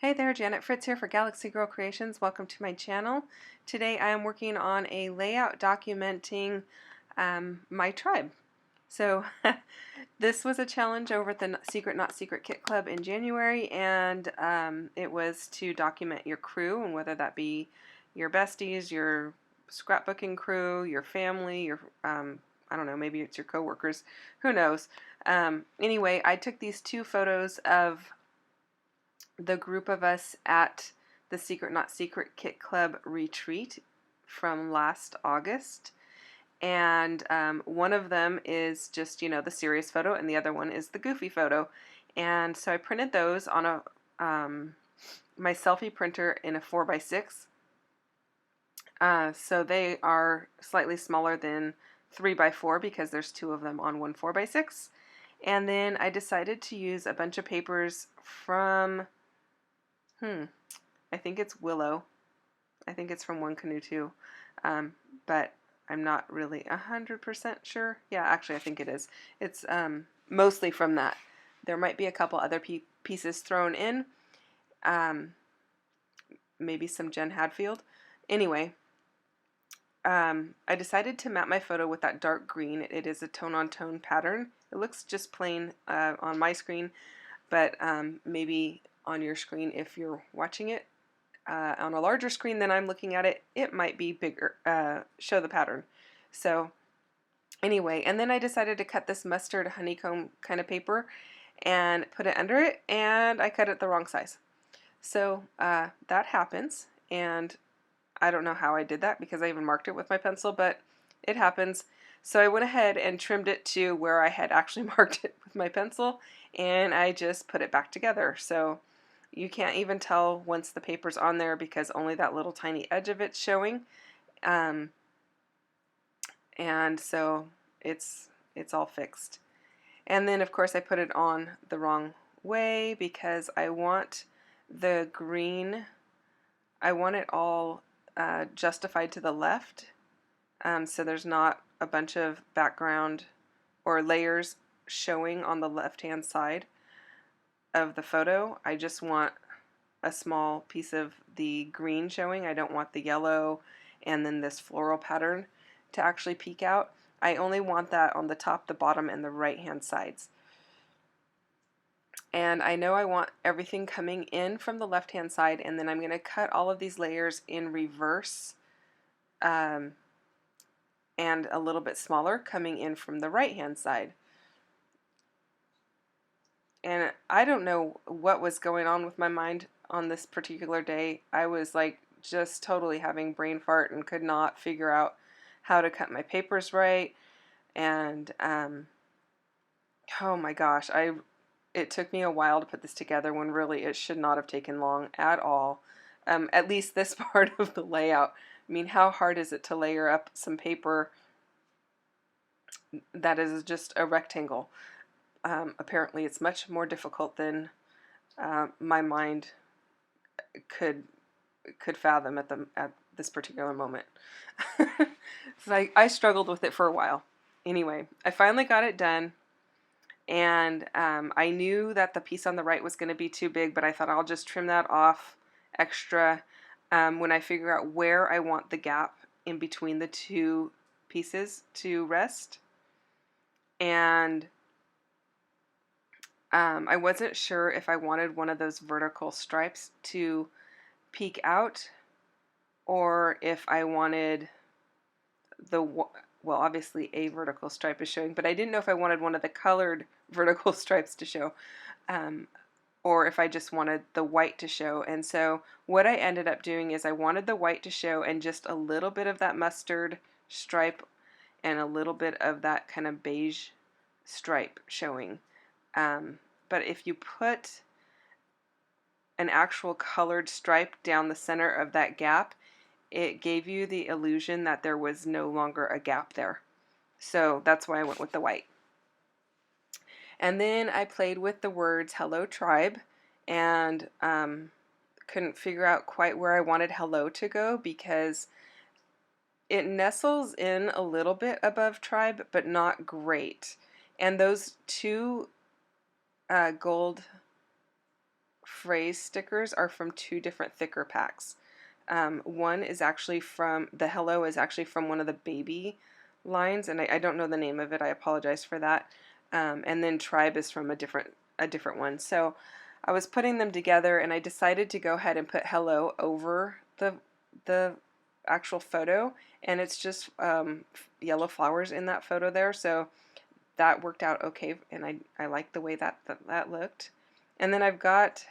Hey there, Janet Fritz here for Galaxy Girl Creations. Welcome to my channel. Today I am working on a layout documenting my tribe. So this was a challenge over at the Secret Not Secret Kit Club in January, and it was to document your crew, and whether that be your besties, your scrapbooking crew, your family, your I don't know, maybe it's your coworkers, who knows. Anyway, I took these two photos of the group of us at the Secret Not Secret Kit Club retreat from last August. And one of them is just, the serious photo, and the other one is the goofy photo. And so I printed those on my selfie printer in a 4x6. So they are slightly smaller than 3x4 because there's two of them on one 4x6. And then I decided to use a bunch of papers from I think it's Willow. I think it's from One Canoe too, but I'm not really 100% sure. Yeah, actually I think it is. It's mostly from that. There might be a couple other pieces thrown in, maybe some Jen Hadfield. Anyway, I decided to map my photo with that dark green. It is a tone-on-tone pattern. It looks just plain on my screen, but maybe on your screen if you're watching it on a larger screen than I'm looking at it, it might be bigger, show the pattern. So anyway, and then I decided to cut this mustard honeycomb kind of paper and put it under it, and I cut it the wrong size. So that happens, and I don't know how I did that because I even marked it with my pencil, but it happens. So I went ahead and trimmed it to where I had actually marked it with my pencil, and I just put it back together. So you can't even tell once the paper's on there because only that little tiny edge of it's showing. And so it's all fixed. And then of course I put it on the wrong way because I want the green, I want it all justified to the left, so there's not a bunch of background or layers showing on the left hand side of the photo. I just want a small piece of the green showing. I don't want the yellow and then this floral pattern to actually peek out. I only want that on the top, the bottom, and the right hand sides. And I know I want everything coming in from the left hand side, and then I'm going to cut all of these layers in reverse and a little bit smaller coming in from the right hand side. And I don't know what was going on with my mind on this particular day. I was like just totally having brain fart and could not figure out how to cut my papers right. And oh my gosh, it took me a while to put this together when really it should not have taken long at all. At least this part of the layout. I mean, how hard is it to layer up some paper that is just a rectangle? Apparently it's much more difficult than my mind could fathom at this particular moment. So I struggled with it for a while. Anyway, I finally got it done, and I knew that the piece on the right was going to be too big, but I thought I'll just trim that off extra when I figure out where I want the gap in between the two pieces to rest. And I wasn't sure if I wanted one of those vertical stripes to peek out, or if I wanted well, obviously a vertical stripe is showing, but I didn't know if I wanted one of the colored vertical stripes to show, or if I just wanted the white to show. And so what I ended up doing is I wanted the white to show and just a little bit of that mustard stripe and a little bit of that kind of beige stripe showing. But if you put an actual colored stripe down the center of that gap, it gave you the illusion that there was no longer a gap there. So that's why I went with the white. And then I played with the words Hello Tribe, and couldn't figure out quite where I wanted hello to go because it nestles in a little bit above tribe, but not great. And those two gold phrase stickers are from two different thicker packs. One is actually from, the Hello is actually from one of the baby lines, and I don't know the name of it, I apologize for that. And then Tribe is from a different one. So I was putting them together, and I decided to go ahead and put Hello over the actual photo, and it's just yellow flowers in that photo there, so that worked out okay, and I like the way that looked. And then I've got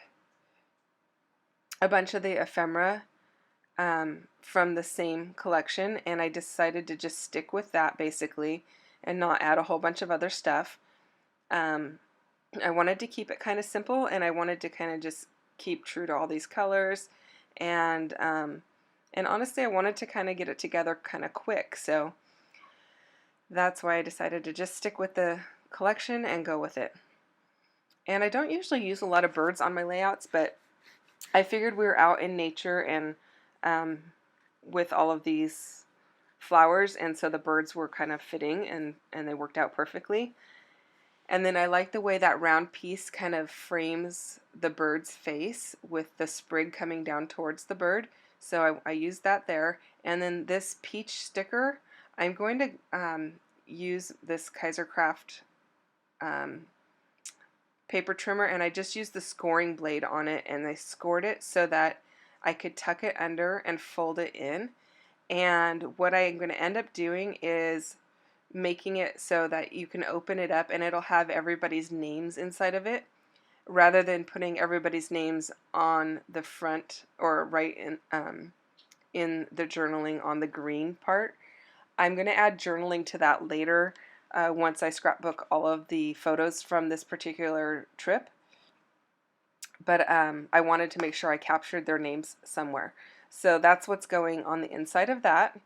a bunch of the ephemera from the same collection, and I decided to just stick with that basically and not add a whole bunch of other stuff. I wanted to keep it kind of simple, and I wanted to kind of just keep true to all these colors, and honestly I wanted to kind of get it together kind of quick, so that's why I decided to just stick with the collection and go with it. And I don't usually use a lot of birds on my layouts, but I figured we were out in nature and with all of these flowers, and so the birds were kind of fitting, and they worked out perfectly. And then I like the way that round piece kind of frames the bird's face with the sprig coming down towards the bird. So I used that there. And then this peach sticker, I'm going to use this Kaisercraft paper trimmer, and I just used the scoring blade on it, and I scored it so that I could tuck it under and fold it in. And what I'm going to end up doing is making it so that you can open it up and it'll have everybody's names inside of it, rather than putting everybody's names on the front or right in the journaling on the green part. I'm going to add journaling to that later once I scrapbook all of the photos from this particular trip. But I wanted to make sure I captured their names somewhere. So that's what's going on the inside of that.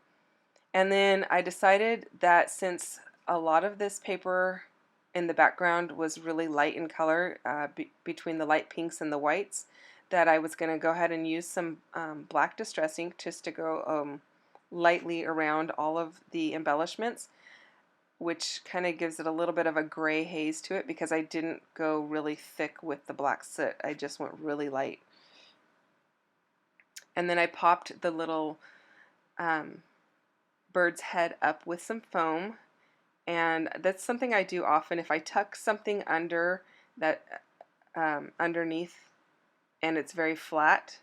And then I decided that since a lot of this paper in the background was really light in color, between the light pinks and the whites, that I was going to go ahead and use some black distress ink just to go lightly around all of the embellishments, which kind of gives it a little bit of a gray haze to it, because I didn't go really thick with the black soot. I just went really light. And then I popped the little bird's head up with some foam, and that's something I do often. If I tuck something under that underneath and it's very flat,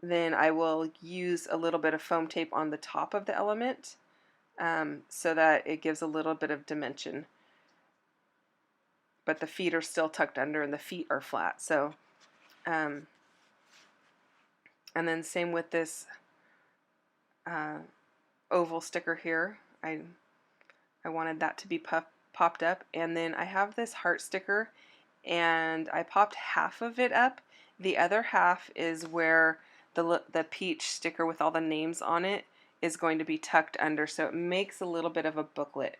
then I will use a little bit of foam tape on the top of the element so that it gives a little bit of dimension. But the feet are still tucked under and the feet are flat. So, and then same with this oval sticker here. I wanted that to be popped up. And then I have this heart sticker, and I popped half of it up. The other half is where the peach sticker with all the names on it is going to be tucked under, so it makes a little bit of a booklet.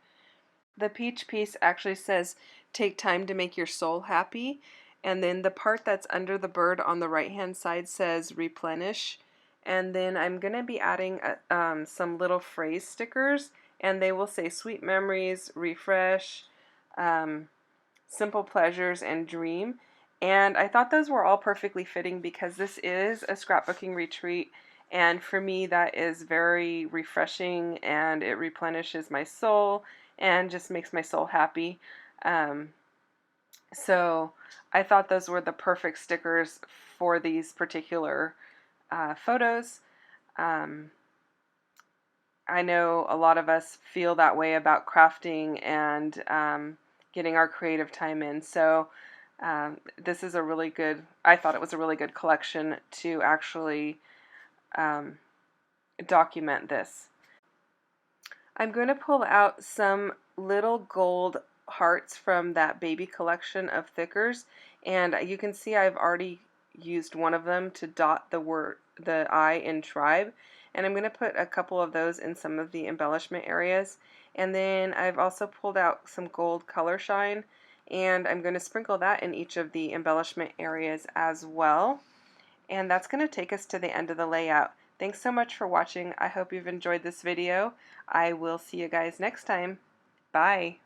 The peach piece actually says, "Take time to make your soul happy," and then the part that's under the bird on the right hand side says, "Replenish." And then I'm going to be adding some little phrase stickers, and they will say "Sweet Memories," "Refresh," "Simple Pleasures," and "Dream." And I thought those were all perfectly fitting because this is a scrapbooking retreat, and for me that is very refreshing, and it replenishes my soul and just makes my soul happy. So I thought those were the perfect stickers for these particular photos. I know a lot of us feel that way about crafting and getting our creative time in. So this is a really good, I thought it was a really good collection to actually document this. I'm going to pull out some little gold hearts from that baby collection of thickers, and you can see I've already used one of them to dot the I in Tribe, and I'm going to put a couple of those in some of the embellishment areas. And then I've also pulled out some gold color shine, and I'm going to sprinkle that in each of the embellishment areas as well. And that's going to take us to the end of the layout. Thanks so much for watching. I hope you've enjoyed this video. I will see you guys next time. Bye.